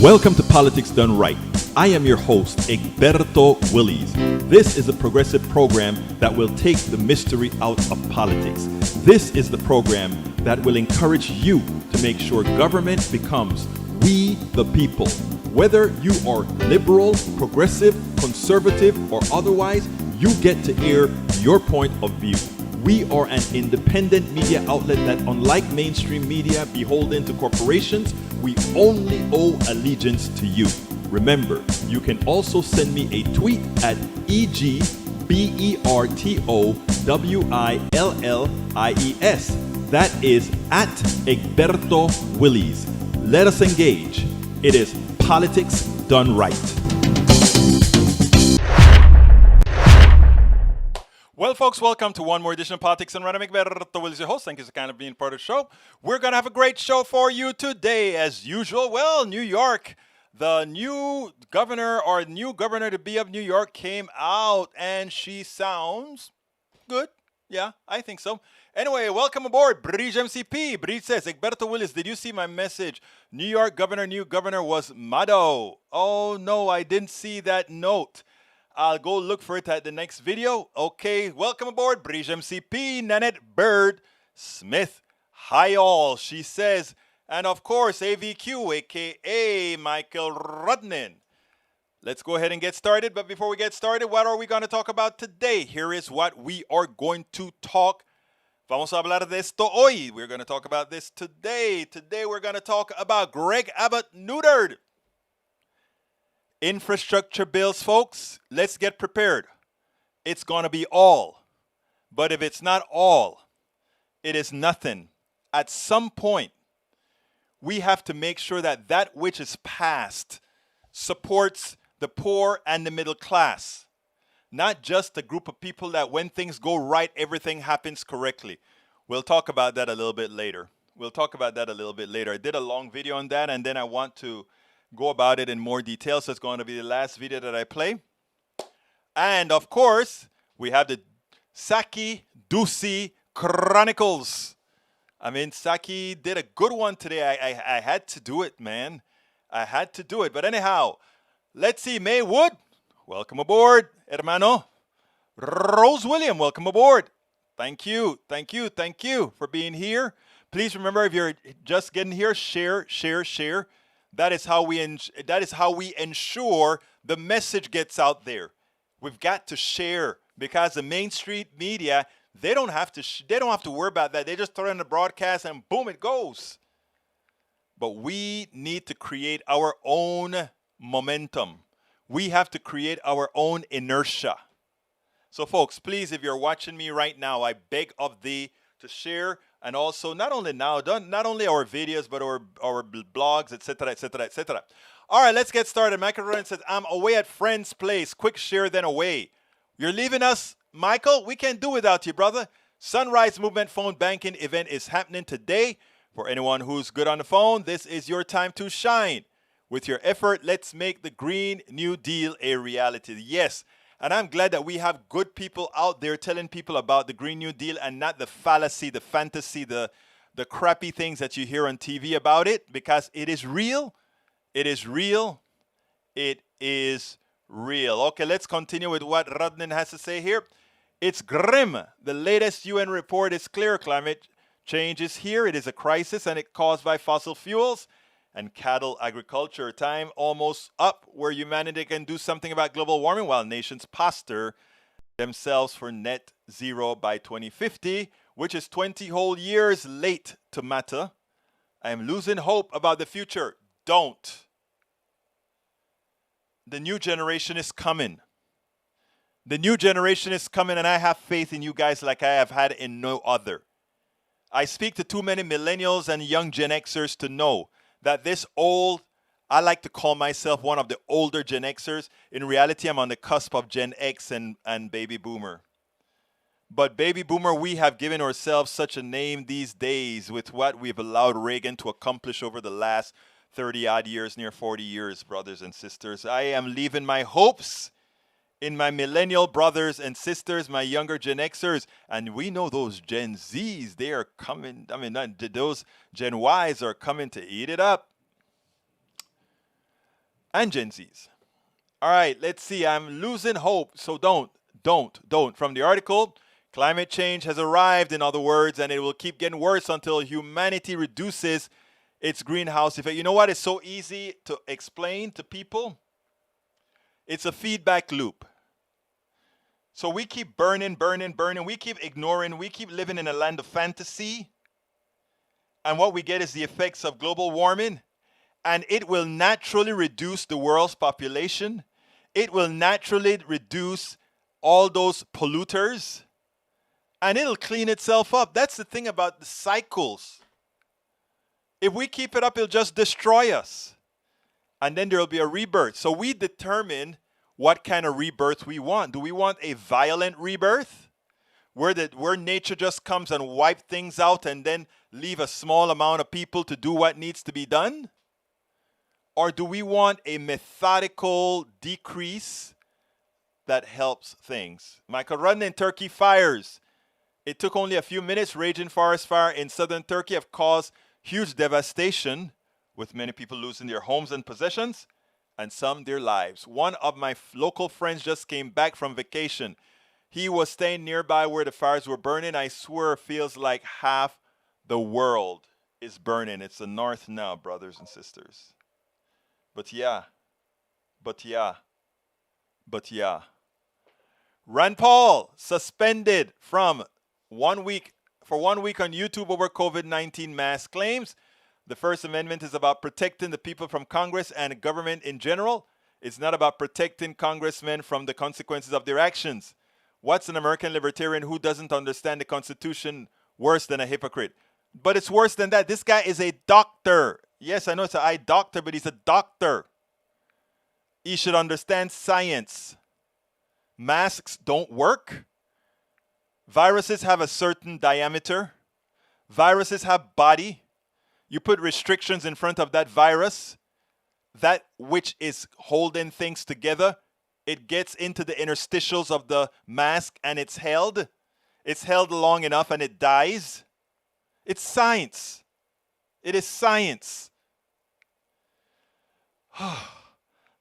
Welcome to Politics Done Right. I am your host, Egberto Willies. This is a progressive program that will take the mystery out of politics. This is the program that will encourage you to make sure government becomes we the people. Whether you are liberal, progressive, conservative, or otherwise, you get to air your point of view. We are an independent media outlet that, unlike mainstream media beholden to corporations, we only owe allegiance to you. Remember, you can also send me a tweet at EGBERTOWILLIES. That is at Egberto Willies. Let us engage. It is Politics Done Right. Well, folks, welcome to one more edition of Politics and Right. I'm Egberto Willies, your host. Thank you for kind of being part of the show. We're going to have a great show for you today, as usual. Well, New York, the new governor to be of New York came out, and she sounds good. Yeah, I think so. Anyway, welcome aboard, Bridge MCP. Bridge says, Egberto Willies, did you see my message? New York new governor was Mado. Oh, no, I didn't see that note. I'll go look for it at the next video. Okay, welcome aboard, Bridge MCP, Nanette Bird Smith. Hi all, she says. And of course, AVQ, a.k.a. Michael Rudnin. Let's go ahead and get started. But before we get started, what are we going to talk about today? Here is what we are going to talk. Vamos a hablar de esto hoy. We're going to talk about this today. Today we're going to talk about Greg Abbott neutered. Infrastructure bills, folks, let's get prepared. It's going to be all. But if it's not all, it is nothing. At some point, we have to make sure that that which is passed supports the poor and the middle class. Not just a group of people that when things go right, everything happens correctly. We'll talk about that a little bit later. I did a long video on that, and then I want to go about it in more detail. So it's going to be the last video that I play. And of course, we have the Psaki Doocy Chronicles. I mean, Psaki did a good one today. I had to do it, man. I had to do it. But anyhow, let's see. May Wood, welcome aboard, hermano. Rose William, welcome aboard. Thank you for being here. Please remember, if you're just getting here, share. That is how we ensure the message gets out there. We've got to share, because the mainstream media, they don't have to worry about that. They just throw it in the broadcast and boom, it goes. But we need to create our own momentum. We have to create our own inertia. So folks, please, if you're watching me right now, I beg of thee to share. And also, not only our videos, but our blogs, etc. All right, let's get started. Michael Ryan says, I'm away at friend's place. Quick share, then away. You're leaving us, Michael? We can't do without you, brother. Sunrise Movement Phone Banking event is happening today. For anyone who's good on the phone, this is your time to shine. With your effort, let's make the Green New Deal a reality. Yes. And I'm glad that we have good people out there telling people about the Green New Deal and not the fallacy, the fantasy, the crappy things that you hear on TV about it, because it is real. It is real. It is real. Okay, let's continue with what Rudnin has to say here. It's grim. The latest UN report is clear. Climate change is here. It is a crisis, and it's caused by fossil fuels and cattle agriculture. Time almost up where humanity can do something about global warming, while nations posture themselves for net zero by 2050, which is 20 whole years late to matter. I am losing hope about the future. Don't. The new generation is coming. The new generation is coming, and I have faith in you guys like I have had in no other. I speak to too many millennials and young Gen Xers to know that I like to call myself one of the older Gen Xers. In reality, I'm on the cusp of Gen X and Baby Boomer. But Baby Boomer, we have given ourselves such a name these days with what we've allowed Reagan to accomplish over the last 30-odd years, near 40 years, brothers and sisters. I am leaving my hopes in my millennial brothers and sisters, my younger Gen Xers, and we know those Gen Zs, they are coming, those Gen Ys are coming to eat it up. and Gen Zs. All right, let's see. I'm losing hope, so don't. From the article, climate change has arrived, in other words, and it will keep getting worse until humanity reduces its greenhouse effect. You know what? It's so easy to explain to people. It's a feedback loop. So we keep burning. We keep ignoring. We keep living in a land of fantasy. And what we get is the effects of global warming. And it will naturally reduce the world's population. It will naturally reduce all those polluters. And it'll clean itself up. That's the thing about the cycles. If we keep it up, it'll just destroy us. And then there'll be a rebirth. So we determine what kind of rebirth we want. Do we want a violent rebirth? Where nature just comes and wipe things out and then leave a small amount of people to do what needs to be done? Or do we want a methodical decrease that helps things? Michael Rudden in Turkey fires. It took only a few minutes. Raging forest fire in southern Turkey have caused huge devastation, with many people losing their homes and possessions, and some their lives. One of my local friends just came back from vacation. He was staying nearby where the fires were burning. I swear it feels like half the world is burning. It's the north now, brothers and sisters. But yeah. Rand Paul suspended for 1 week on YouTube over COVID-19 mask claims. The First Amendment is about protecting the people from Congress and government in general. It's not about protecting congressmen from the consequences of their actions. What's an American libertarian who doesn't understand the Constitution worse than a hypocrite? But it's worse than that. This guy is a doctor. Yes, I know it's an eye doctor, but he's a doctor. He should understand science. Masks don't work. Viruses have a certain diameter. Viruses have body. You put restrictions in front of that virus, that which is holding things together, it gets into the interstitials of the mask and it's held. It's held long enough and it dies. It's science. It is science.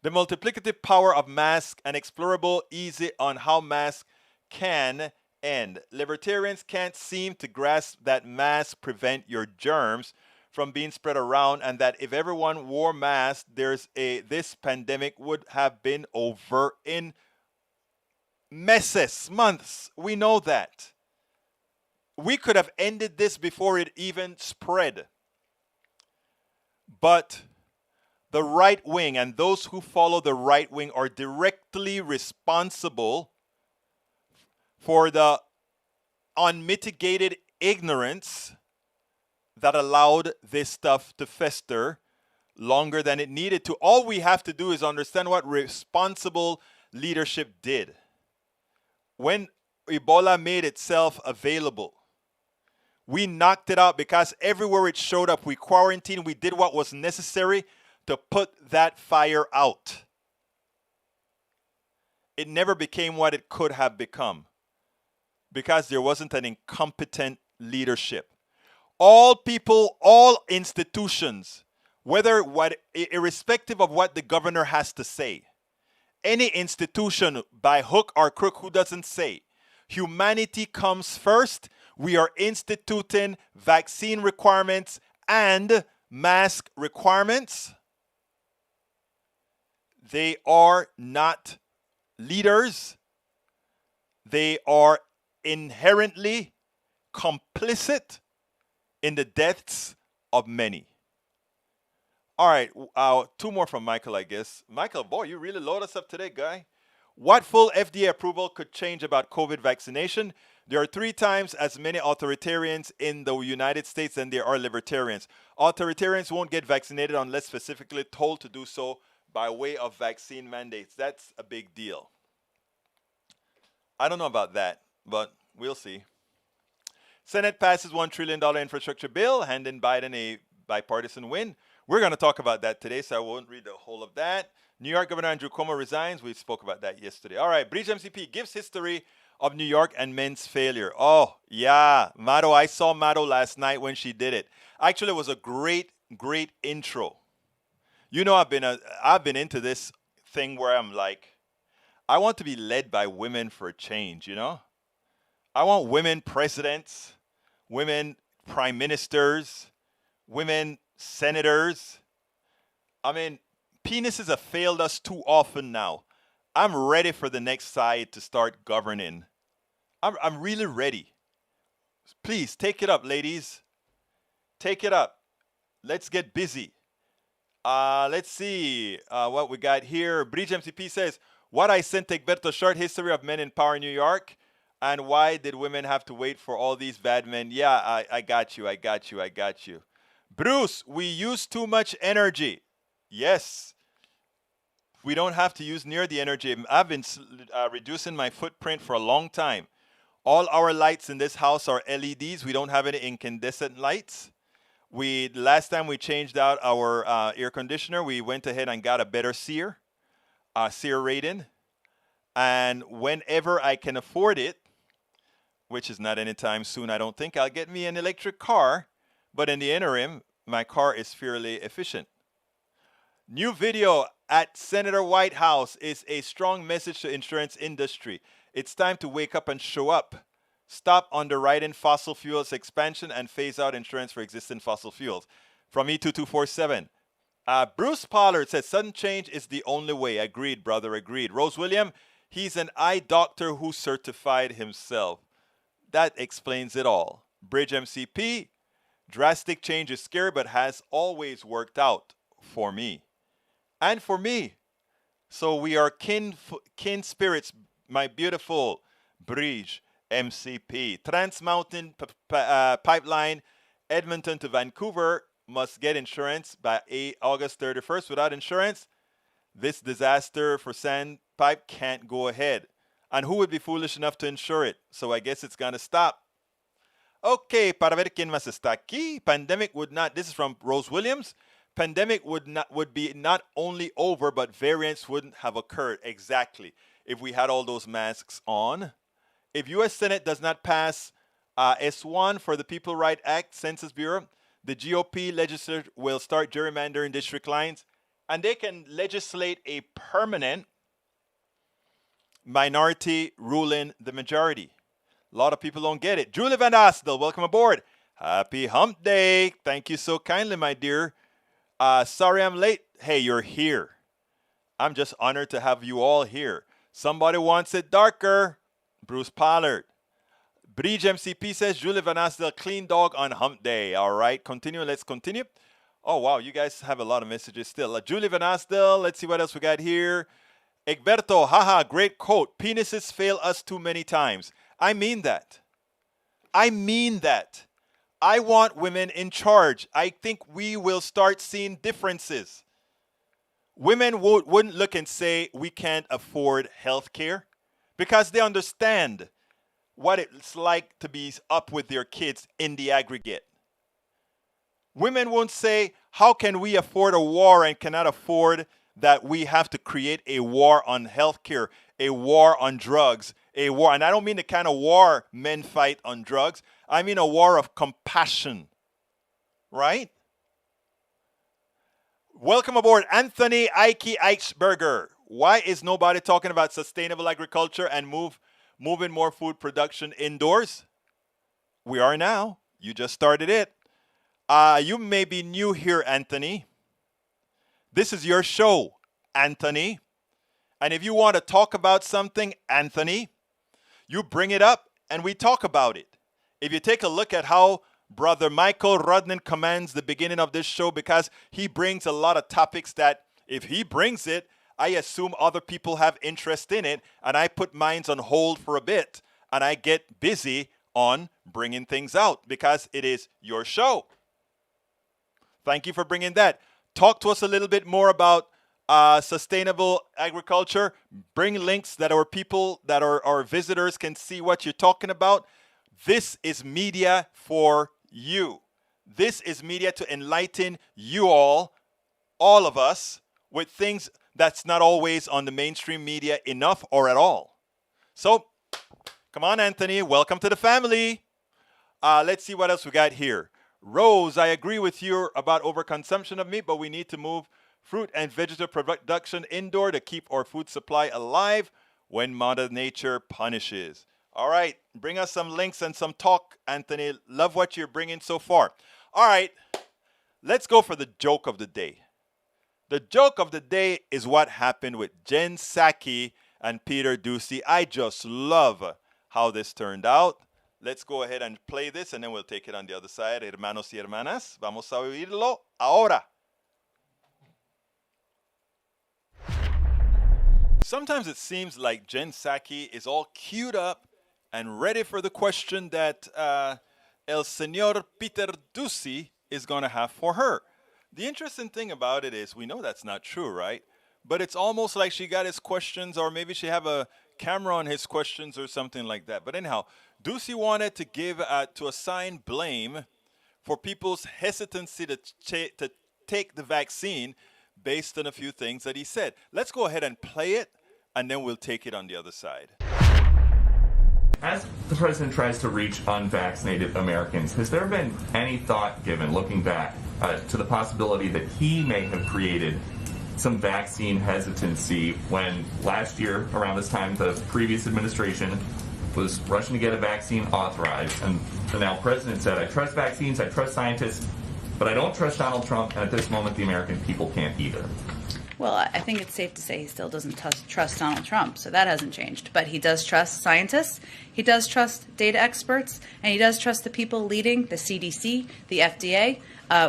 The multiplicative power of masks and explorable easy on how masks can end. Libertarians can't seem to grasp that masks prevent your germs from being spread around, and that if everyone wore masks, this pandemic would have been over in months. We know that. We could have ended this before it even spread. But the right wing and those who follow the right wing are directly responsible for the unmitigated ignorance that allowed this stuff to fester longer than it needed to. All we have to do is understand what responsible leadership did. When Ebola made itself available, we knocked it out because everywhere it showed up, we quarantined, we did what was necessary to put that fire out. It never became what it could have become because there wasn't an incompetent leadership. All people, all institutions, irrespective of what the governor has to say, any institution by hook or crook who doesn't say, humanity comes first, we are instituting vaccine requirements and mask requirements. They are not leaders. They are inherently complicit in the deaths of many. All right, two more from Michael, I guess. Michael, boy, you really load us up today, guy. What full FDA approval could change about COVID vaccination? There are 3 times as many authoritarians in the United States than there are libertarians. Authoritarians won't get vaccinated unless specifically told to do so by way of vaccine mandates. That's a big deal. I don't know about that, but we'll see. Senate passes $1 trillion infrastructure bill, handing Biden a bipartisan win. We're going to talk about that today, so I won't read the whole of that. New York Governor Andrew Cuomo resigns. We spoke about that yesterday. All right, Bridge MCP gives history of New York and men's failure. Oh, yeah. Maddo, I saw Maddo last night when she did it. Actually, it was a great intro. You know, I've been into this thing where I'm like, I want to be led by women for a change, you know? I want women presidents, women prime ministers, women senators. I mean, penises have failed us too often now. I'm ready for the next side to start governing. I'm really ready. Please take it up, ladies. Take it up. Let's get busy. Let's see what we got here. Bridge MCP says, what I sent Egberto, short history of men in power in New York, and why did women have to wait for all these bad men? Yeah, I got you. I got you. I got you. Bruce, we use too much energy. Yes. We don't have to use near the energy. I've been reducing my footprint for a long time. All our lights in this house are LEDs. We don't have any incandescent lights. Last time we changed out our air conditioner, we went ahead and got a better SEER rating. And whenever I can afford it, which is not anytime soon, I don't think, I'll get me an electric car. But in the interim, my car is fairly efficient. New video at Senator White House is a strong message to insurance industry. It's time to wake up and show up. Stop underwriting fossil fuels expansion and phase out insurance for existing fossil fuels. From E2247. Bruce Pollard says sudden change is the only way. Agreed, brother, agreed. Rose William, he's an eye doctor who certified himself. That explains it all. Bridge MCP, drastic change is scary but has always worked out for me. And for me. So we are kin spirits, my beautiful Bridge MCP. Trans Mountain Pipeline, Edmonton to Vancouver, must get insurance by August 31st. Without insurance, this disaster for sand pipe can't go ahead. And who would be foolish enough to insure it? So I guess it's going to stop. Okay, para ver quién más está aquí. Pandemic would not, this is from Rose Williams. Pandemic would be not only over, but variants wouldn't have occurred. Exactly. If we had all those masks on. If U.S. Senate does not pass S1 for the People Right Act, Census Bureau, the GOP legislature will start gerrymandering district lines, and they can legislate a permanent minority ruling the majority. A lot of people don't get it. Julie Van Astel, welcome aboard. Happy hump day. Thank you so kindly, my dear. Sorry I'm late. Hey, you're here. I'm just honored to have you all here. Somebody wants it darker. Bruce Pollard. Bridge MCP says, Julie Van Astel, clean dog on hump day. All right, continue. Let's continue. Oh, wow, you guys have a lot of messages still. Julie Van Astel, let's see what else we got here. Egberto, haha, great quote. Penises fail us too many times. I mean that. I mean that. I want women in charge. I think we will start seeing differences. Women wouldn't look and say we can't afford health care because they understand what it's like to be up with their kids in the aggregate. Women won't say, how can we afford a war and cannot afford that we have to create a war on health care, a war on drugs, a war. And I don't mean the kind of war men fight on drugs. I mean a war of compassion. Right? Welcome aboard, Anthony Ike Eichberger. Why is nobody talking about sustainable agriculture and moving more food production indoors? We are now. You just started it. You may be new here, Anthony. This is your show, Anthony. And if you want to talk about something, Anthony, you bring it up and we talk about it. If you take a look at how Brother Michael Rudnin commands the beginning of this show, because he brings a lot of topics that if he brings it, I assume other people have interest in it, and I put mine on hold for a bit, and I get busy on bringing things out because it is your show. Thank you for bringing that. Talk to us a little bit more about sustainable agriculture. Bring links that our people, that our visitors can see what you're talking about. This is media for you. This is media to enlighten you all of us, with things that's not always on the mainstream media enough or at all. So, come on, Anthony. Welcome to the family. Let's see what else we got here. Rose, I agree with you about overconsumption of meat, but we need to move fruit and vegetable production indoor to keep our food supply alive when Mother Nature punishes. All right, bring us some links and some talk, Anthony. Love what you're bringing so far. All right, let's go for the joke of the day. The joke of the day is what happened with Jen Psaki and Peter Doocy. I just love how this turned out. Let's go ahead and play this, and then we'll take it on the other side. Hermanos y hermanas, vamos a oírlo ahora. Sometimes it seems like Jen Psaki is all queued up and ready for the question that El Señor Peter Doocy is going to have for her. The interesting thing about it is we know that's not true, right? But it's almost like she got his questions, or maybe she have a camera on his questions or something like that. But anyhow, Doocy wanted to to assign blame for people's hesitancy to take the vaccine based on a few things that he said. Let's go ahead and play it, and then we'll take it on the other side. As the president tries to reach unvaccinated Americans, has there been any thought given, looking back, to the possibility that he may have created some vaccine hesitancy when last year, around this time, the previous administration was rushing to get a vaccine authorized, and the now president said, I trust vaccines, I trust scientists, but I don't trust Donald Trump, and at this moment the American people can't either. Well, I think it's safe to say he still doesn't trust Donald Trump, so that hasn't changed. But he does trust scientists, he does trust data experts, and he does trust the people leading the CDC, the FDA,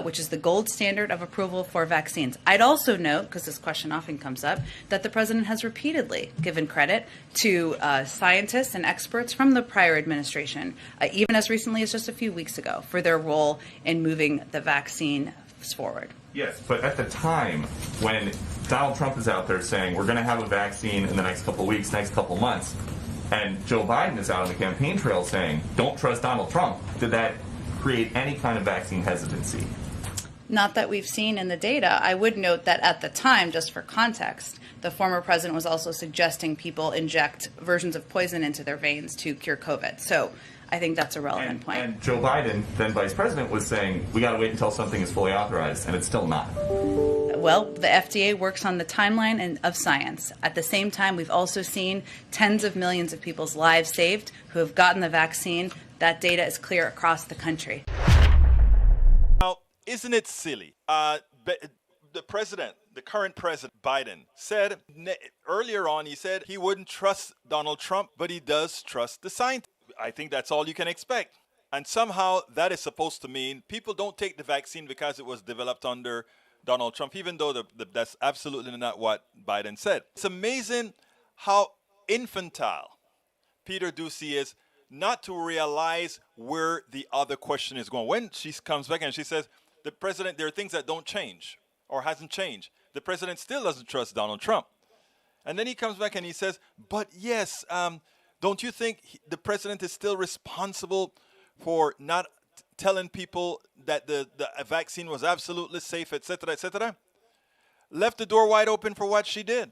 which is the gold standard of approval for vaccines. I'd also note, because this question often comes up, that the president has repeatedly given credit to scientists and experts from the prior administration, even as recently as just a few weeks ago, for their role in moving the vaccine forward. Yes, but at the time when Donald Trump is out there saying we're going to have a vaccine in the next couple of weeks, next couple of months, and Joe Biden is out on the campaign trail saying don't trust Donald Trump, did that create any kind of vaccine hesitancy? Not that we've seen in the data. I would note that at the time, just for context, the former president was also suggesting people inject versions of poison into their veins to cure COVID. So I think that's a relevant point. And Joe Biden, then vice president, was saying we got to wait until something is fully authorized, and it's still not. Well, the FDA works on the timeline of science. At the same time, we've also seen tens of millions of people's lives saved who have gotten the vaccine. That data is clear across the country. Now, isn't it silly? The president, the current president, Biden, said earlier on, he said he wouldn't trust Donald Trump, but he does trust the scientists. I think that's all you can expect. And somehow that is supposed to mean people don't take the vaccine because it was developed under Donald Trump, even though that's absolutely not what Biden said. It's amazing how infantile Peter Doocy is not to realize where the other question is going. When she comes back and she says, the president, there are things that don't change or hasn't changed. The president still doesn't trust Donald Trump. And then he comes back and he says, but yes, don't you think the president is still responsible for not telling people that the vaccine was absolutely safe, etc., etc.? Left the door wide open for what she did.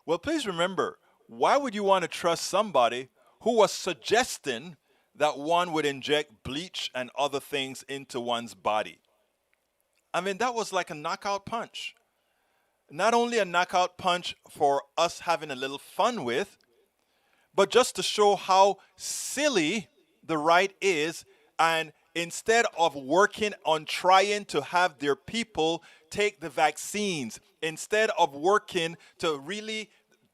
Well, please remember, why would you want to trust somebody who was suggesting that one would inject bleach and other things into one's body? I mean, that was like a knockout punch. Not only a knockout punch for us having a little fun with, but just to show how silly the right is, and instead of working on trying to have their people take the vaccines, instead of working to really,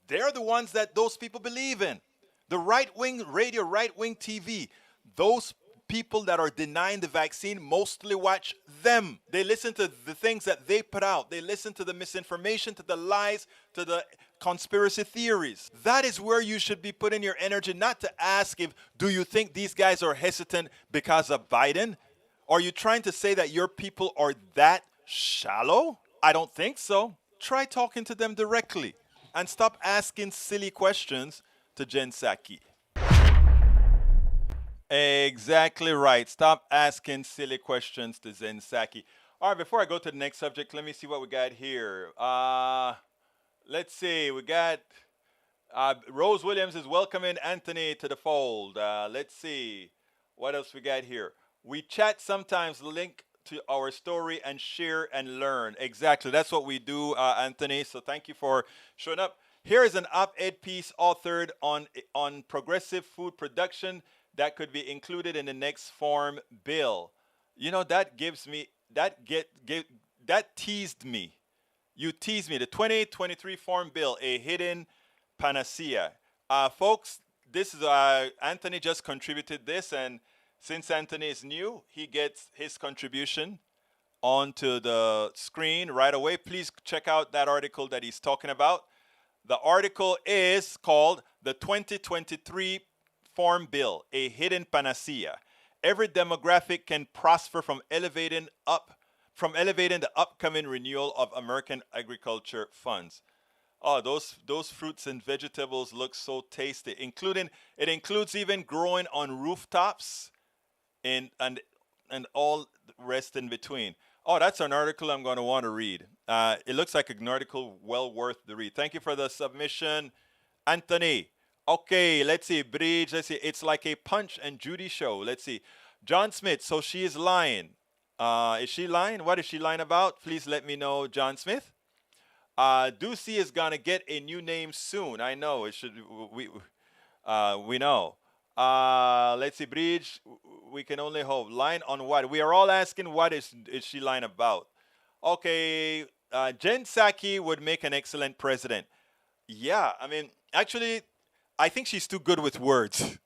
they're the ones that those people believe in. The right-wing radio, right-wing TV, those people that are denying the vaccine mostly watch them. They listen to the things that they put out. They listen to the misinformation, to the lies, to the conspiracy theories. That is where you should be putting your energy, not to ask do you think these guys are hesitant because of Biden? Are you trying to say that your people are that shallow? I don't think so. Try talking to them directly and stop asking silly questions to Jen Psaki. Exactly right. Stop asking silly questions to Jen Psaki. All right, before I go to the next subject, let me see what we got here. Let's see. We got Rose Williams is welcoming Anthony to the fold. Let's see. What else we got here? We chat sometimes. Link to our story and share and learn. Exactly. That's what we do, Anthony. So thank you for showing up. Here is an op-ed piece authored on progressive food production that could be included in the next farm bill. You know, that gives me that teased me. You teased me. The 2023 Farm Bill, a hidden panacea. Folks, this is Anthony just contributed this, and since Anthony is new, he gets his contribution onto the screen right away. Please check out that article that he's talking about. The article is called The 2023 Farm Bill, a hidden panacea. Every demographic can prosper from elevating the upcoming renewal of American agriculture funds. Oh, those fruits and vegetables look so tasty, it includes even growing on rooftops and all the rest in between. Oh, that's an article I'm going to want to read. It looks like an article well worth the read. Thank you for the submission, Anthony. Okay, let's see. Bridge, let's see. It's like a Punch and Judy show. Let's see. John Smith, so she is lying. Is she lying? What is she lying about? Please let me know, John Smith. Doocy is going to get a new name soon. I know. We know. Let's see, Bridge. We can only hope. Line on what? We are all asking what is she lying about. Okay, Jen Psaki would make an excellent president. Yeah, I mean, actually, I think she's too good with words.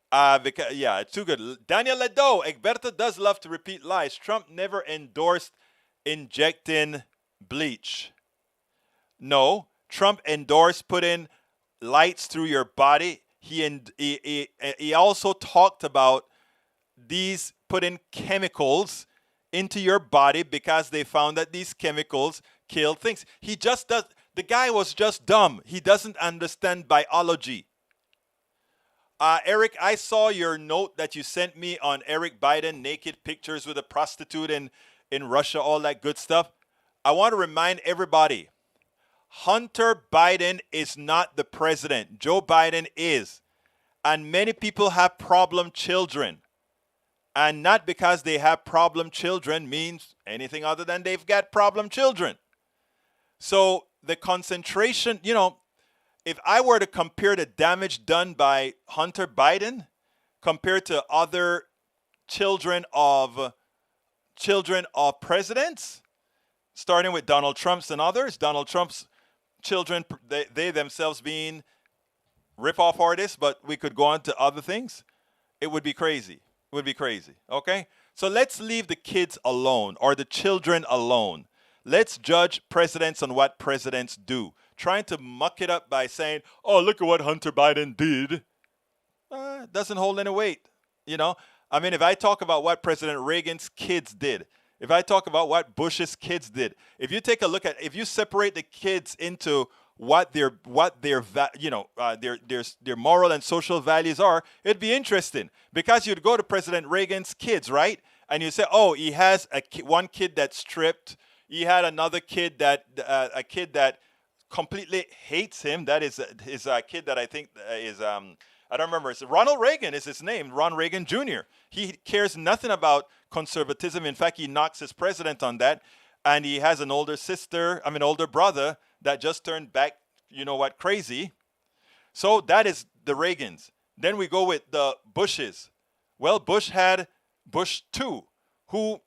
Because it's too good. Daniel Ledo, Egberto does love to repeat lies. Trump never endorsed injecting bleach. No, Trump endorsed putting lights through your body. He also talked about these putting chemicals into your body because they found that these chemicals kill things. The guy was just dumb. He doesn't understand biology. Eric, I saw your note that you sent me on Eric Biden, naked pictures with a prostitute in Russia, all that good stuff. I want to remind everybody, Hunter Biden is not the president. Joe Biden is. And many people have problem children. And not because they have problem children means anything other than they've got problem children. So the concentration, if I were to compare the damage done by Hunter Biden compared to other children of presidents, starting with Donald Trump's and others, Donald Trump's children, they themselves being rip-off artists, but we could go on to other things. It would be crazy. It would be crazy. Okay? So let's leave the kids alone or the children alone. Let's judge presidents on what presidents do. Trying to muck it up by saying, oh, look at what Hunter Biden did, doesn't hold any weight. I mean, if I talk about what President Reagan's kids did, if I talk about what Bush's kids did, if you take a look if you separate the kids into what their moral and social values are, it'd be interesting because you'd go to President Reagan's kids, right? And you say, oh, he has one kid that stripped. He had another kid a kid that completely hates him. That is a kid that I think is I don't remember. It's Ronald Reagan is his name, Ron Reagan Jr. He cares nothing about conservatism. In fact, he knocks his president on that. And he has an older brother that just turned back, crazy. So that is the Reagans. Then we go with the Bushes. Well, Bush had Bush 2, who,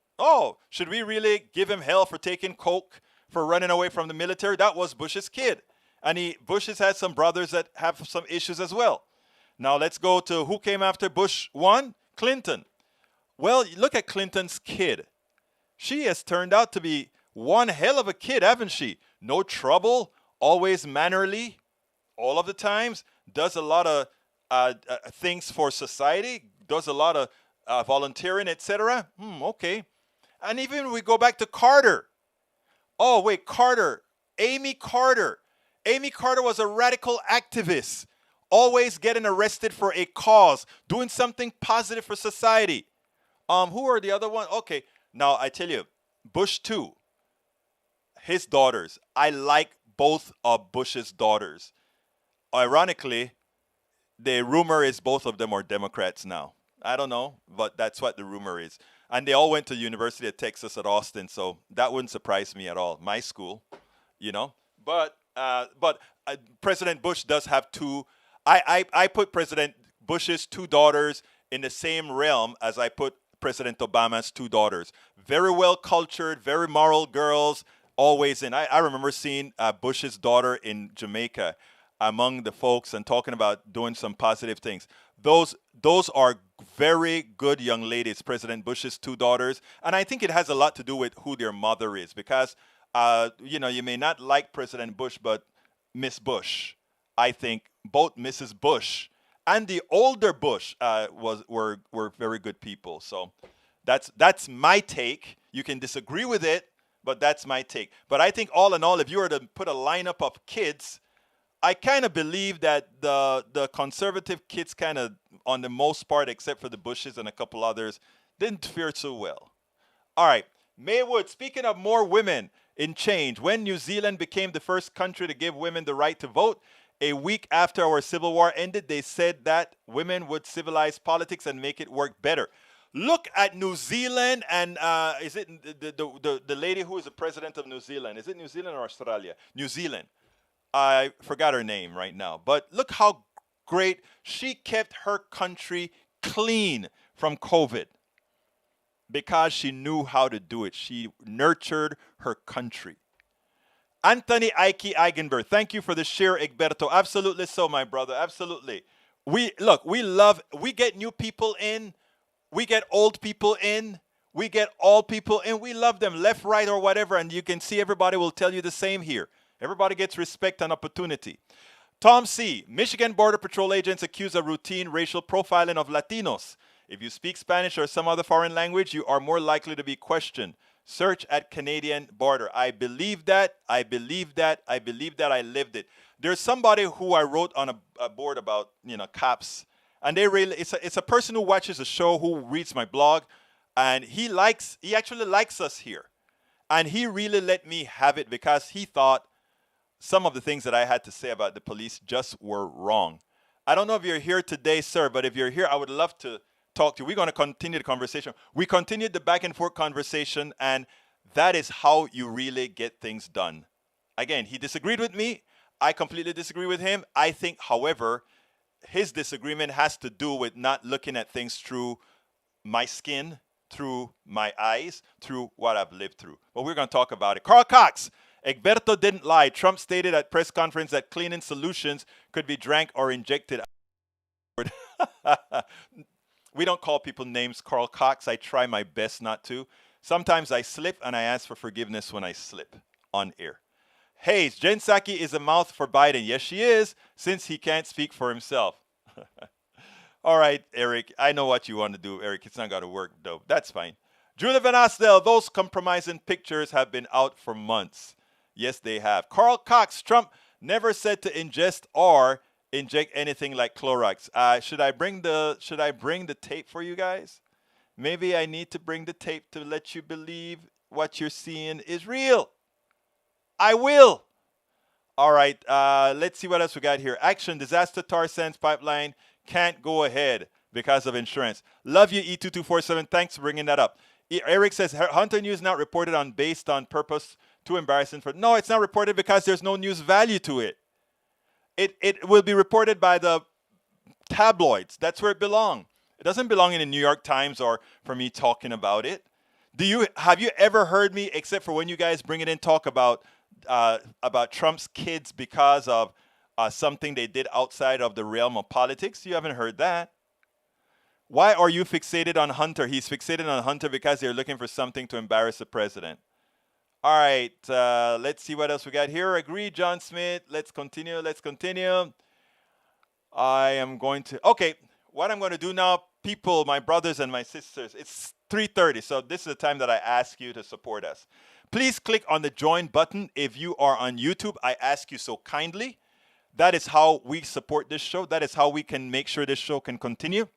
should we really give him hell for taking coke, for running away from the military? That was Bush's kid. And Bush has had some brothers that have some issues as well. Now let's go to who came after Bush 1? Clinton. Well, look at Clinton's kid. She has turned out to be one hell of a kid, haven't she? No trouble, always mannerly, all of the times, does a lot of things for society, does a lot of volunteering, etc. Okay. And even we go back to Carter. Oh, wait, Carter. Amy Carter. Amy Carter was a radical activist, always getting arrested for a cause, doing something positive for society. Who are the other ones? Okay, now I tell you, Bush 2, his daughters. I like both of Bush's daughters. Ironically, the rumor is both of them are Democrats now. I don't know, but that's what the rumor is. And they all went to the University of Texas at Austin, so that wouldn't surprise me at all. My school, you know. But President Bush does have two. I put President Bush's two daughters in the same realm as I put President Obama's two daughters. Very well cultured, very moral girls, always in. I remember seeing Bush's daughter in Jamaica among the folks and talking about doing some positive things. Those are very good young ladies, President Bush's two daughters. And I think it has a lot to do with who their mother is because, you may not like President Bush, but Miss Bush, I think both Mrs. Bush and the older Bush were very good people. So that's my take. You can disagree with it, but that's my take. But I think all in all, if you were to put a lineup of kids, I kind of believe that the conservative kids kind of, on the most part, except for the Bushes and a couple others, didn't fare so well. All right. Maywood, speaking of more women in change, when New Zealand became the first country to give women the right to vote, a week after our Civil War ended, they said that women would civilize politics and make it work better. Look at New Zealand and is it the lady who is the president of New Zealand? Is it New Zealand or Australia? New Zealand. I forgot her name right now. But look how great she kept her country clean from COVID because she knew how to do it. She nurtured her country. Anthony Ike Eigenberg, thank you for the share, Egberto. Absolutely so, my brother. Absolutely. We get new people in. We get old people in. We get all people in. We love them, left, right, or whatever. And you can see everybody will tell you the same here. Everybody gets respect and opportunity. Tom C. Michigan Border Patrol agents accuse of routine racial profiling of Latinos. If you speak Spanish or some other foreign language, you are more likely to be questioned. Search at Canadian border. I believe that. I believe that. I believe that. I lived it. There's somebody who I wrote on a board about, cops. And it's a person who watches the show, who reads my blog. And he actually likes us here. And he really let me have it because he thought some of the things that I had to say about the police just were wrong. I don't know if you're here today, sir, but if you're here, I would love to talk to you. We're going to continue the conversation. We continued the back and forth conversation, and that is how you really get things done. Again, he disagreed with me. I completely disagree with him. I think, however, his disagreement has to do with not looking at things through my skin, through my eyes, through what I've lived through. But we're going to talk about it. Carl Cox. Egberto didn't lie. Trump stated at press conference that cleaning solutions could be drank or injected. We don't call people names, Carl Cox. I try my best not to. Sometimes I slip, and I ask for forgiveness when I slip on air. Hayes, Jen Psaki is a mouth for Biden. Yes, she is, since he can't speak for himself. All right, Eric. I know what you want to do, Eric. It's not going to work, though. That's fine. Julia Van Astel, those compromising pictures have been out for months. Yes, they have. Carl Cox, Trump never said to ingest or inject anything like Clorox. Should I bring the tape for you guys? Maybe I need to bring the tape to let you believe what you're seeing is real. I will. All right, let's see what else we got here. Action, disaster tar sands pipeline can't go ahead because of insurance. Love you, E2247. Thanks for bringing that up. Eric says, Hunter News not reported on based on purpose. Too embarrassing for... No, it's not reported because there's no news value to it. It will be reported by the tabloids. That's where it belongs. It doesn't belong in the New York Times or for me talking about it. Have you ever heard me, except for when you guys bring it in, talk about Trump's kids because of something they did outside of the realm of politics? You haven't heard that. Why are you fixated on Hunter? He's fixated on Hunter because they're looking for something to embarrass the president. All right, let's see what else we got here. Agree, John Smith. Let's continue. I am going to... Okay, what I'm going to do now, people, my brothers and my sisters, it's 3:30, so this is the time that I ask you to support us. Please click on the join button if you are on YouTube. I ask you so kindly. That is how we support this show. That is how we can make sure this show can continue.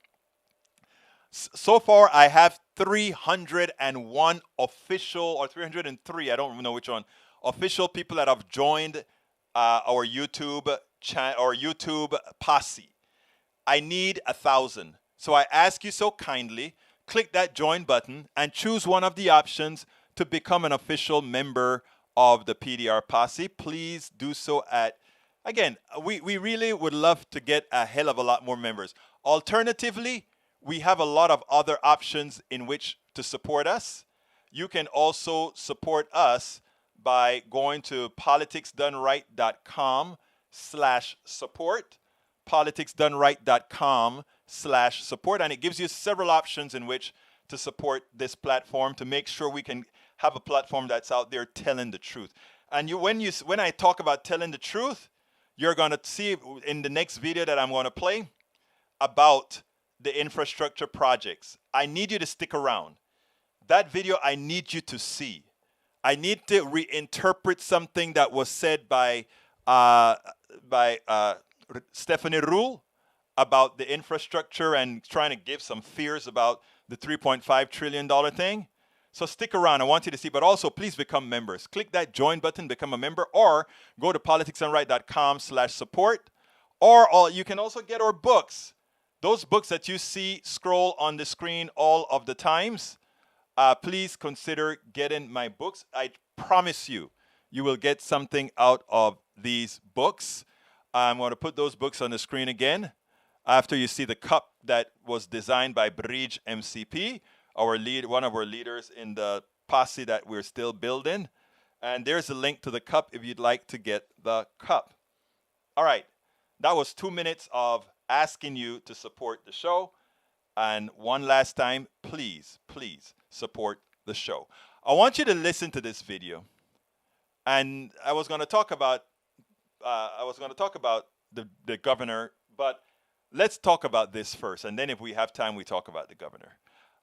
So far, I have 301 official, or 303, I don't even know which one, official people that have joined our YouTube or YouTube posse. I need 1,000. So I ask you so kindly click that join button and choose one of the options to become an official member of the PDR Posse. Please do so again, we really would love to get a hell of a lot more members. Alternatively, we have a lot of other options in which to support us. You can also support us by going to politicsdoneright.com/support, politicsdoneright.com/support, and it gives you several options in which to support this platform to make sure we can have a platform that's out there telling the truth. And when I talk about telling the truth, you're going to see in the next video that I'm going to play about the infrastructure projects. I need you to stick around. That video I need you to see. I need to reinterpret something that was said by Stephanie Rule about the infrastructure and trying to give some fears about the $3.5 trillion thing. So stick around. I want you to see, but also please become members. Click that join button, become a member, or go to politicsdoneright.com/support, or you can also get our books. Those books that you see scroll on the screen all of the times. Please consider getting my books. I promise you, you will get something out of these books. I'm going to put those books on the screen again after you see the cup that was designed by Bridge MCP, one of our leaders in the posse that we're still building. And there's a link to the cup if you'd like to get the cup. All right, that was 2 minutes of asking you to support the show. And one last time, please, please support the show. I want you to listen to this video. And I was going to talk about the governor, but let's talk about this first. And then if we have time, we talk about the governor.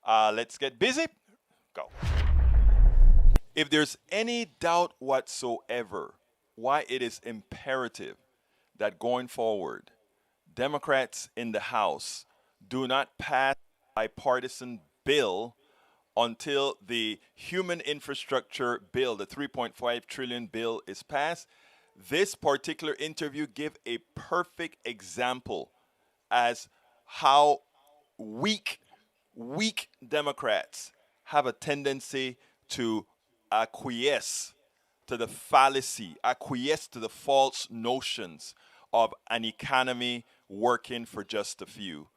Let's get busy. Go. If there's any doubt whatsoever why it is imperative that going forward, Democrats in the House do not pass a bipartisan bill until the human infrastructure bill, the $3.5 trillion bill, is passed, this particular interview gives a perfect example as how weak Democrats have a tendency to acquiesce to the fallacy, acquiesce to the false notions of an economy working for just a few.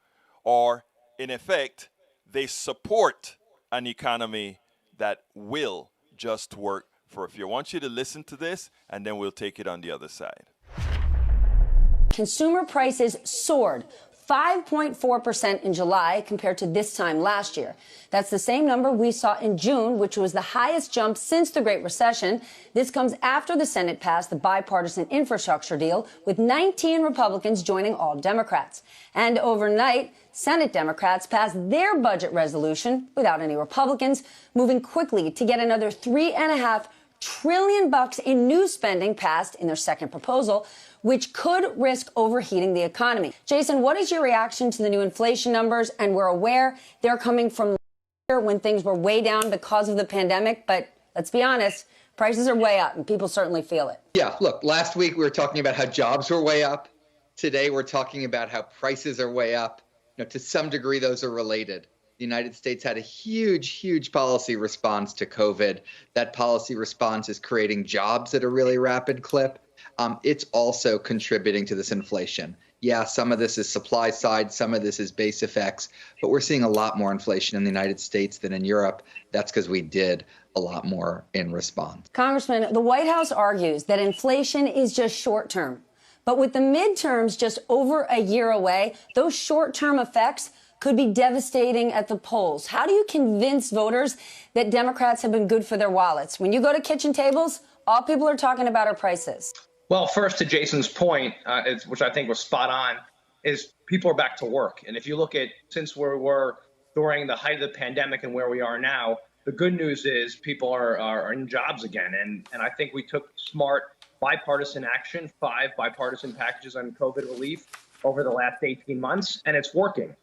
Or, in effect, they support an economy that will just work for a few. I want you to listen to this, and then we'll take it on the other side. Consumer prices soared 5.4% in July compared to this time last year. That's the same number we saw in June, which was the highest jump since the Great Recession. This comes after the Senate passed the bipartisan infrastructure deal, with 19 Republicans joining all Democrats. And overnight, Senate Democrats passed their budget resolution without any Republicans, moving quickly to get another $3.5 trillion in new spending passed in their second proposal, which could risk overheating the economy. Jason, what is your reaction to the new inflation numbers? And we're aware they're coming from when things were way down because of the pandemic. But let's be honest, prices are way up and people certainly feel it. Yeah, look, last week we were talking about how jobs were way up. Today we're talking about how prices are way up. To some degree, those are related. The United States had a huge policy response to COVID. That policy response is creating jobs at a really rapid clip. It's also contributing to this inflation. Yeah, some of this is supply side, some of this is base effects, but we're seeing a lot more inflation in the United States than in Europe. That's because we did a lot more in response. Congressman, the White House argues that inflation is just short term. But with the midterms just over a year away, those short-term effects could be devastating at the polls. How do you convince voters that Democrats have been good for their wallets? When you go to kitchen tables, all people are talking about are prices. Well, first, to Jason's point, which I think was spot on, is people are back to work. And if you look at since we were during the height of the pandemic and where we are now, the good news is people are in jobs again. And I think we took smart bipartisan action, 5 bipartisan packages on COVID relief over the last 18 months, and it's working.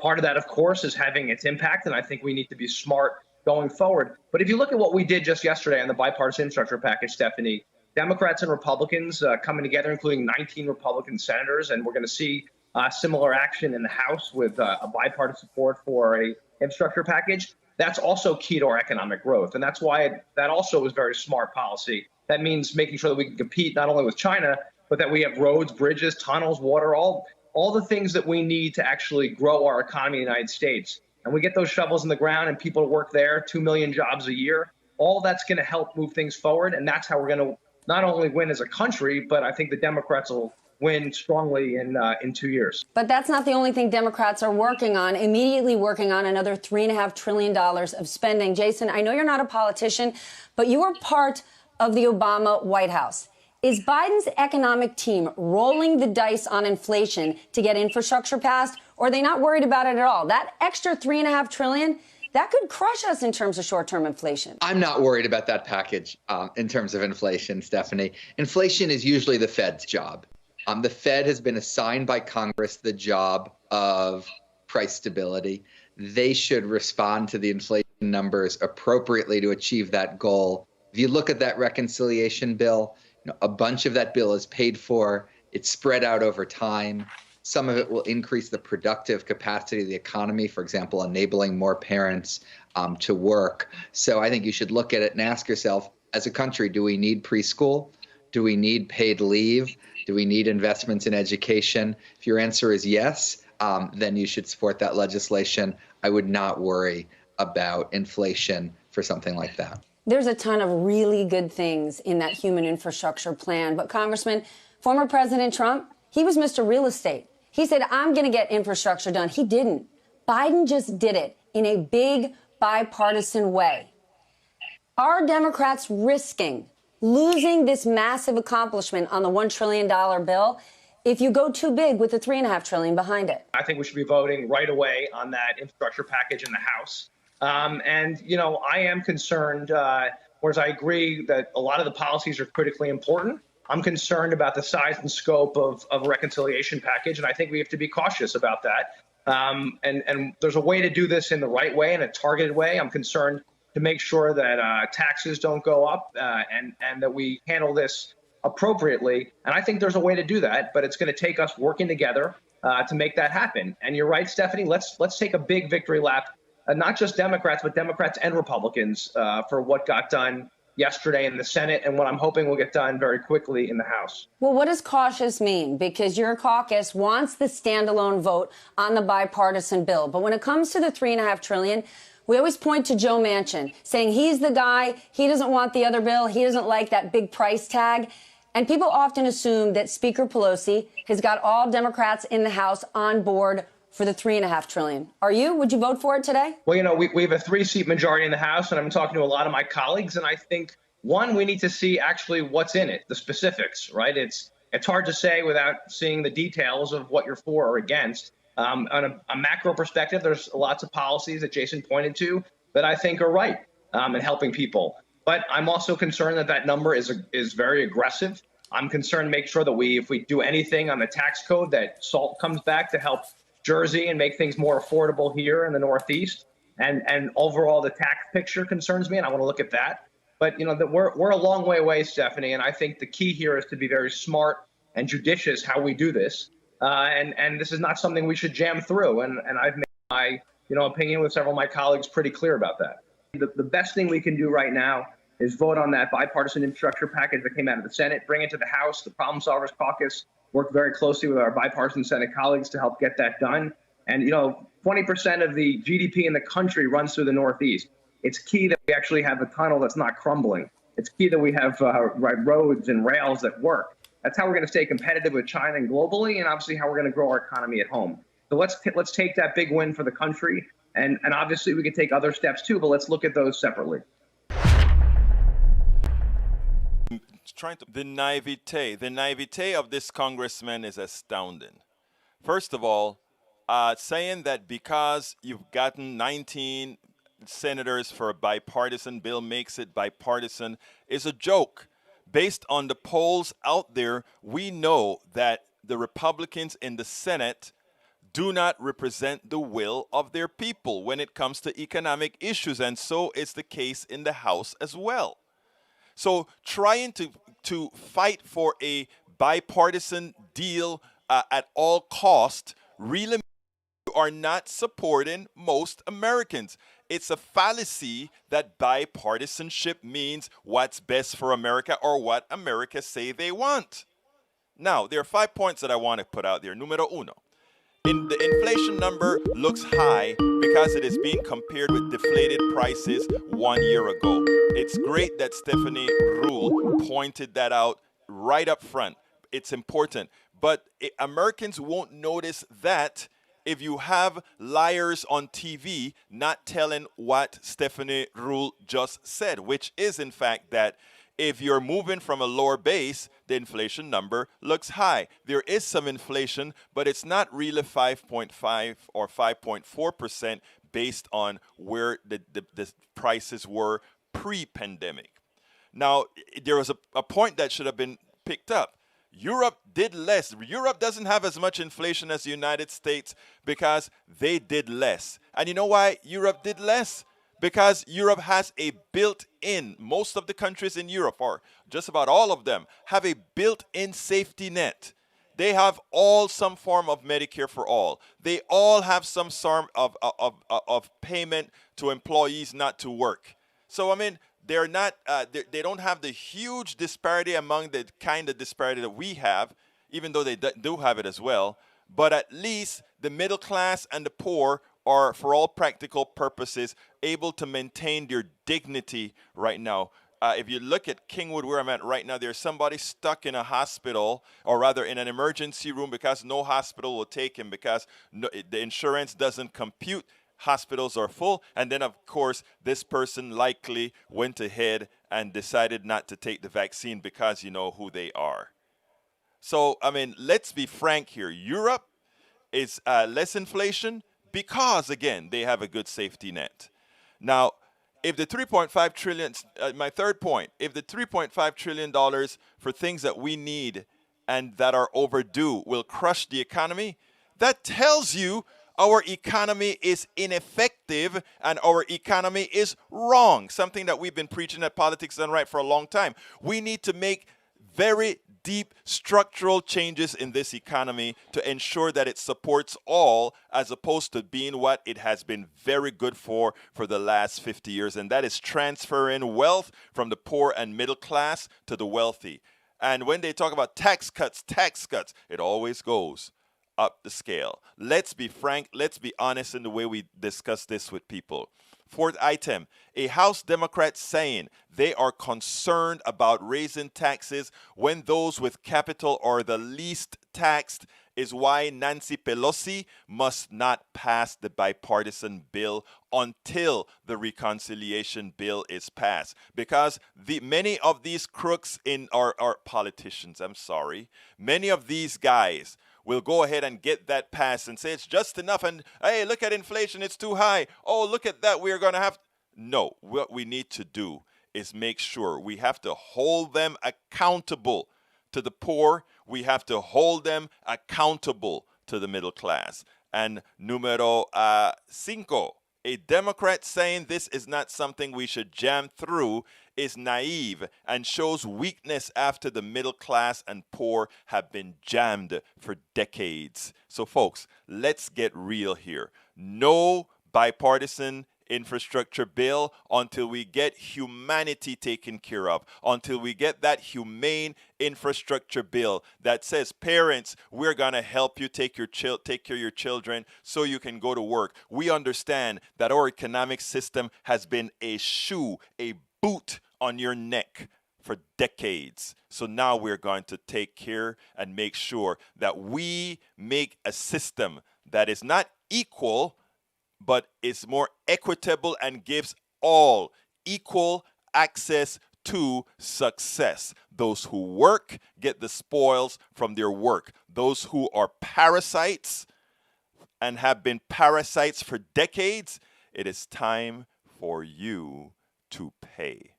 Part of that, of course, is having its impact, and I think we need to be smart going forward. But if you look at what we did just yesterday on the bipartisan infrastructure package, Stephanie, Democrats and Republicans coming together, including 19 Republican senators, and we're going to see similar action in the House with a bipartisan support for a infrastructure package, that's also key to our economic growth. And that's why that also is very smart policy. That means making sure that we can compete not only with China, but that we have roads, bridges, tunnels, water, all the things that we need to actually grow our economy in the United States. And we get those shovels in the ground and people to work there, 2 million jobs a year. All that's going to help move things forward. And that's how we're going to not only win as a country, but I think the Democrats will win strongly in 2 years. But that's not the only thing Democrats are immediately working on another $3.5 trillion of spending. Jason, I know you're not a politician, but you were part of the Obama White House. Is Biden's economic team rolling the dice on inflation to get infrastructure passed, or are they not worried about it at all? That extra $3.5 trillion, that could crush us in terms of short-term inflation. I'm not worried about that package in terms of inflation, Stephanie. Inflation is usually the Fed's job. The Fed has been assigned by Congress the job of price stability. They should respond to the inflation numbers appropriately to achieve that goal. If you look at that reconciliation bill, a bunch of that bill is paid for. It's spread out over time. Some of it will increase the productive capacity of the economy, for example, enabling more parents to work. So I think you should look at it and ask yourself, as a country, do we need preschool? Do we need paid leave? Do we need investments in education? If your answer is yes, then you should support that legislation. I would not worry about inflation for something like that. There's a ton of really good things in that human infrastructure plan. But Congressman, former President Trump, he was Mr. Real Estate. He said, I'm going to get infrastructure done. He didn't. Biden just did it in a big bipartisan way. Are Democrats risking losing this massive accomplishment on the $1 trillion bill if you go too big with the $3.5 trillion behind it? I think we should be voting right away on that infrastructure package in the House. I am concerned, whereas I agree that a lot of the policies are critically important. I'm concerned about the size and scope of a reconciliation package, and I think we have to be cautious about that. And there's a way to do this in the right way, in a targeted way. I'm concerned to make sure that taxes don't go up and that we handle this appropriately. And I think there's a way to do that, but it's going to take us working together to make that happen. And you're right, Stephanie, let's take a big victory lap. Not just Democrats, but Democrats and Republicans for what got done yesterday in the Senate and what I'm hoping will get done very quickly in the House. Well, what does cautious mean? Because your caucus wants the standalone vote on the bipartisan bill. But when it comes to the $3.5 trillion, we always point to Joe Manchin, saying he's the guy, he doesn't want the other bill, he doesn't like that big price tag. And people often assume that Speaker Pelosi has got all Democrats in the House on board for the $3.5 trillion. Are you? Would you vote for it today? Well, we have a 3-seat majority in the House, and I'm talking to a lot of my colleagues, and I think, one, we need to see actually what's in it, the specifics, right? It's hard to say without seeing the details of what you're for or against. On a macro perspective, there's lots of policies that Jason pointed to that I think are right in helping people. But I'm also concerned that number is very aggressive. I'm concerned to make sure that if we do anything on the tax code, that SALT comes back to help Jersey and make things more affordable here in the Northeast. And overall, the tax picture concerns me, and I want to look at that. But we're a long way away, Stephanie, and I think the key here is to be very smart and judicious how we do this. And this is not something we should jam through. And I've made my opinion with several of my colleagues pretty clear about that. The best thing we can do right now is vote on that bipartisan infrastructure package that came out of the Senate, bring it to the House. The Problem Solvers Caucus worked very closely with our bipartisan Senate colleagues to help get that done. And 20% of the GDP in the country runs through the Northeast. It's key that we actually have a tunnel that's not crumbling. It's key that we have roads and rails that work. That's how we're going to stay competitive with China and globally, and obviously how we're going to grow our economy at home. So let's take that big win for the country, and obviously we can take other steps too, but let's look at those separately. The naivete of this congressman is astounding. First of all, saying that because you've gotten 19 senators for a bipartisan bill makes it bipartisan is a joke. Based on the polls out there, we know that the Republicans in the Senate do not represent the will of their people when it comes to economic issues, and so is the case in the House as well. So trying to fight for a bipartisan deal at all cost really are not supporting most Americans. It's a fallacy that bipartisanship means what's best for America or what America say they want. Now, there are 5 points that I want to put out there. Numero uno. The inflation number looks high because it is being compared with deflated prices 1 year ago. It's great that Stephanie Rule pointed that out right up front. It's important. But Americans won't notice that if you have liars on TV not telling what Stephanie Rule just said, which is in fact that if you're moving from a lower base, the inflation number looks high. There is some inflation, but it's not really 5.5 or 5.4% based on where the prices were pre-pandemic. Now, there was a point that should have been picked up. Europe did less. Europe doesn't have as much inflation as the United States because they did less. And you know why Europe did less? Because Europe has a built-in, most of the countries in Europe, or just about all of them, have a built-in safety net. They have all some form of Medicare for all. They all have some form of payment to employees not to work. So, I mean, they're not, they don't have the huge disparity among the kind of disparity that we have, even though they do have it as well. But at least the middle class and the poor are, for all practical purposes, able to maintain their dignity right now. If you look at Kingwood, where I'm at right now, there's somebody stuck in a hospital, or rather in an emergency room, because no hospital will take him because the insurance doesn't compute. Hospitals are full. And then, of course, this person likely went ahead and decided not to take the vaccine because you know who they are. So, I mean, let's be frank here. Europe is less inflation because, again, they have a good safety net. Now, if the 3.5 trillion, my third point, if the 3.5 trillion dollars for things that we need and that are overdue will crush the economy, that tells you our economy is ineffective and our economy is wrong. Something that we've been preaching at Politics Done Right for a long time. We need to make very deep structural changes in this economy to ensure that it supports all, as opposed to being what it has been very good for the last 50 years. And that is transferring wealth from the poor and middle class to the wealthy. And when they talk about tax cuts, it always goes up the scale. Let's be frank, let's be honest in the way we discuss this with people. Fourth item, a House Democrat saying they are concerned about raising taxes when those with capital are the least taxed is why Nancy Pelosi must not pass the bipartisan bill until the reconciliation bill is passed. Because many of these crooks in our politicians, many of these guys will go ahead and get that passed and say it's just enough. And hey, look at inflation, it's too high. Oh, look at that, we're going to have. No, what we need to do is make sure we have to hold them accountable to the poor. We have to hold them accountable to the middle class. And numero cinco, a Democrat saying this is not something we should jam through is naive and shows weakness after the middle class and poor have been jammed for decades. So, folks, let's get real here. No bipartisan infrastructure bill until we get humanity taken care of, until we get that humane infrastructure bill that says, parents, we're going to help you take care of your children so you can go to work. We understand that our economic system has been a boot on your neck for decades. So now we're going to take care and make sure that we make a system that is not equal, but is more equitable and gives all equal access to success. Those who work get the spoils from their work. Those who are parasites and have been parasites for decades, it is time for you to pay.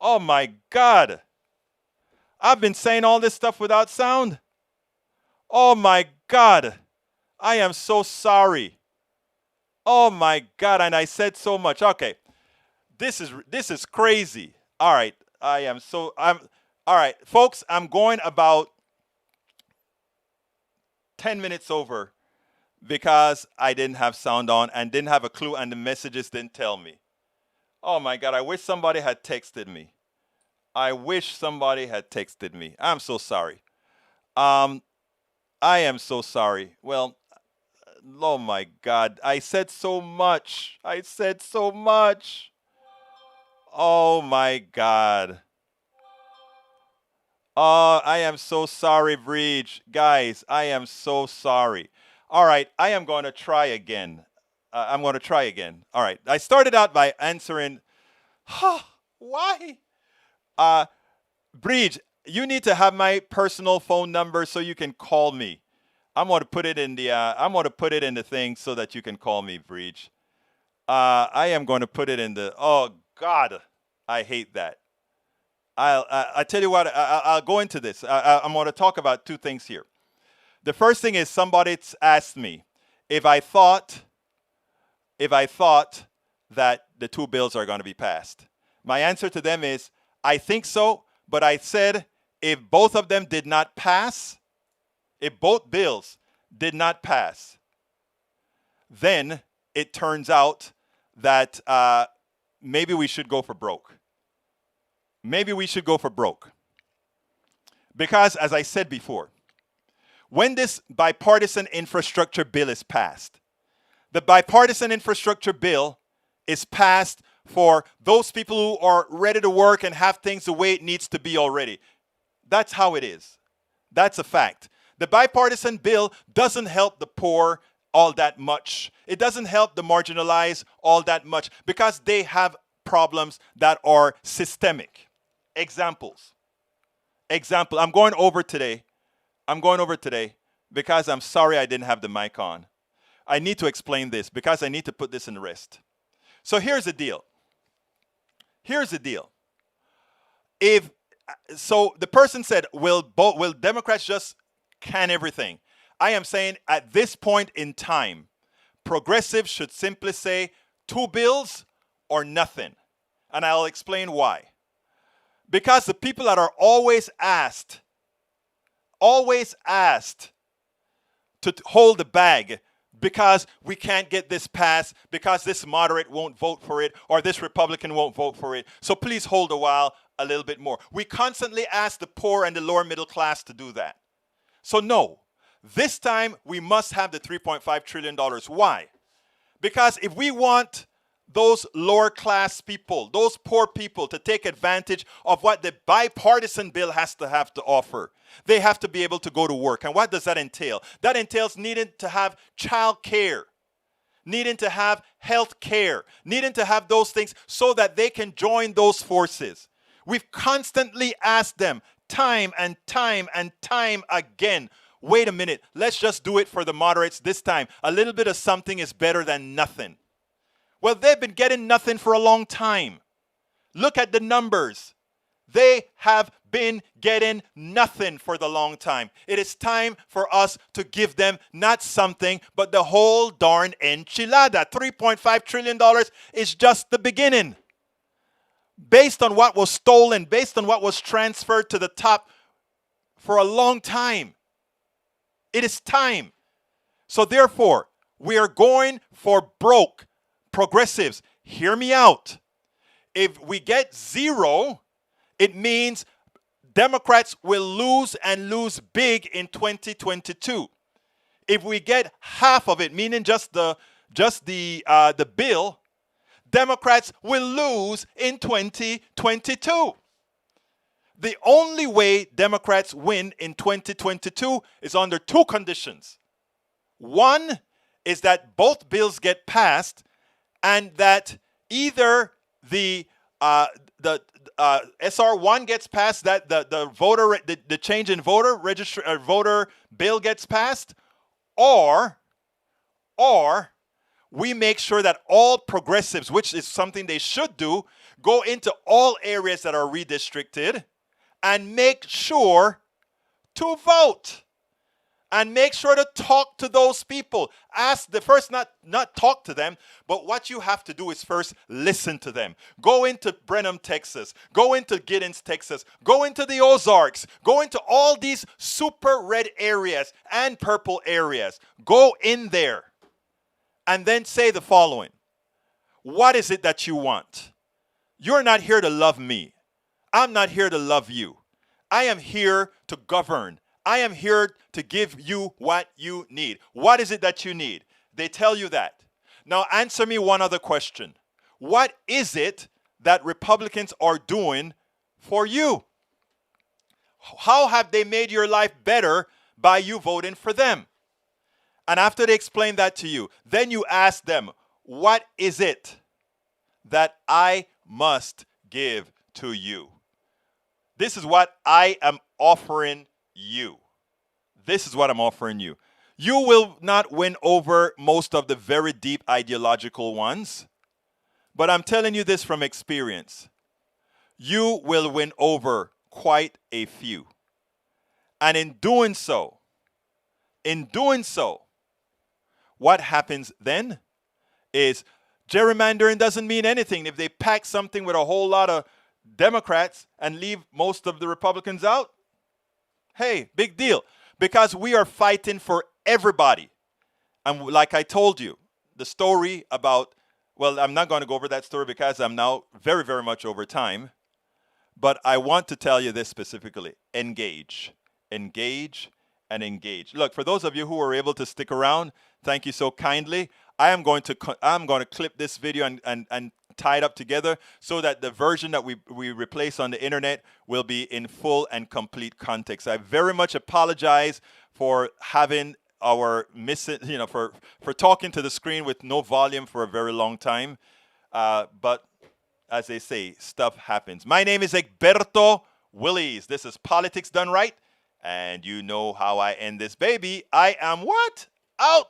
Oh my God. I've been saying all this stuff without sound. Oh my God. I am so sorry. Oh my God. And I said so much. Okay. This is crazy. All right. All right, folks, I'm going about 10 minutes over because I didn't have sound on and didn't have a clue, and the messages didn't tell me. Oh my God, I wish somebody had texted me. I wish somebody had texted me. I'm so sorry. I am so sorry. Well, oh my God, I said so much. I said so much. Oh my God. I am so sorry, Breach. Guys, I am so sorry. All right, I am going to try again. I'm going to try again. All right, I started out by answering, why? Breach, you need to have my personal phone number so you can call me. I'm going to put it in the thing so that you can call me, Breach. I am going to put it in the. Oh God, I hate that. I tell you what. I'll go into this. I'm going to talk about two things here. The first thing is somebody asked me if I thought that the two bills are going to be passed. My answer to them is I think so, but I said if both of them did not pass, if both bills did not pass, then it turns out that maybe we should go for broke. Maybe we should go for broke. Because, as I said before, when this bipartisan infrastructure bill is passed, the bipartisan infrastructure bill is passed for those people who are ready to work and have things the way it needs to be already. That's how it is. That's a fact. The bipartisan bill doesn't help the poor all that much. It doesn't help the marginalized all that much because they have problems that are systemic. Examples. I'm going over today because I'm sorry I didn't have the mic on. I need to explain this because I need to put this in rest. So here's the deal. So the person said, will Democrats just can everything? I am saying at this point in time, progressives should simply say 2 bills or nothing. And I'll explain why. Because the people that are always asked to hold the bag because we can't get this passed, because this moderate won't vote for it, or this Republican won't vote for it. So please hold a little bit more. We constantly ask the poor and the lower middle class to do that. So no, this time we must have the $3.5 trillion. Why? Because if we want those lower class people, those poor people to take advantage of what the bipartisan bill has to offer, they have to be able to go to work. And what does that entail? That entails needing to have child care, needing to have health care, needing to have those things so that they can join those forces. We've constantly asked them time and time and time again, wait a minute, let's just do it for the moderates this time. A little bit of something is better than nothing. Well, they've been getting nothing for a long time. Look at the numbers. They have been getting nothing for the long time. It is time for us to give them not something, but the whole darn enchilada. $3.5 trillion is just the beginning. Based on what was stolen, based on what was transferred to the top for a long time. It is time. So therefore, we are going for broke. Progressives, hear me out. If we get 0, it means Democrats will lose and lose big in 2022. If we get half of it, meaning just the bill, Democrats will lose in 2022. The only way Democrats win in 2022 is under 2 conditions. One is that both bills get passed and that either the SR1 gets passed, that the change in voter bill gets passed, or we make sure that all progressives, which is something they should do, go into all areas that are redistricted and make sure to vote. And make sure to talk to those people. Ask the first, not talk to them, but what you have to do is first listen to them. Go into Brenham, Texas. Go into Giddens, Texas. Go into the Ozarks. Go into all these super red areas and purple areas. Go in there and then say the following. What is it that you want? You're not here to love me. I'm not here to love you. I am here to govern. I am here to give you what you need. What is it that you need? They tell you that. Now answer me one other question. What is it that Republicans are doing for you? How have they made your life better by you voting for them? And after they explain that to you, then you ask them, what is it that I must give to you? This is what I am offering you. This is what I'm offering you. You will not win over most of the very deep ideological ones, but I'm telling you this from experience. You will win over quite a few. And in doing so, what happens then is gerrymandering doesn't mean anything if they pack something with a whole lot of Democrats and leave most of the Republicans out. Hey, big deal. Because we are fighting for everybody. And like I told you, the story about, well, I'm not going to go over that story because I'm now very, very much over time. But I want to tell you this specifically. Engage. Engage and engage. Look, for those of you who were able to stick around, thank you so kindly. I'm going to clip this video and tie it up together so that the version that we replace on the internet will be in full and complete context. I very much apologize for having our for talking to the screen with no volume for a very long time. But as they say, stuff happens. My name is Egberto Willies. This is Politics Done Right. And you know how I end this baby. I am what? Out.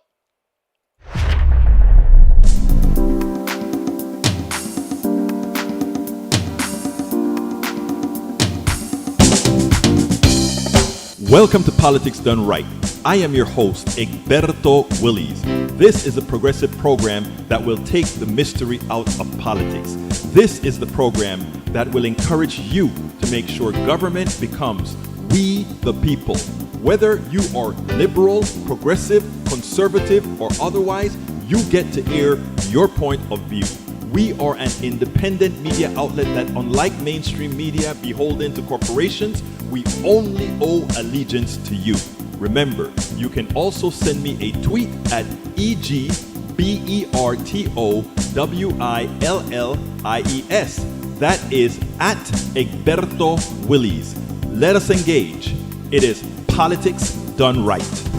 Welcome to Politics Done Right. I am your host, Egberto Willies. This is a progressive program that will take the mystery out of politics. This is the program that will encourage you to make sure government becomes we the people. Whether you are liberal, progressive, conservative, or otherwise, you get to air your point of view. We are an independent media outlet that, unlike mainstream media beholden to corporations, we only owe allegiance to you. Remember, you can also send me a tweet at EGBERTOWILLIES. That is at Egberto Willies. Let us engage. It is Politics Done Right.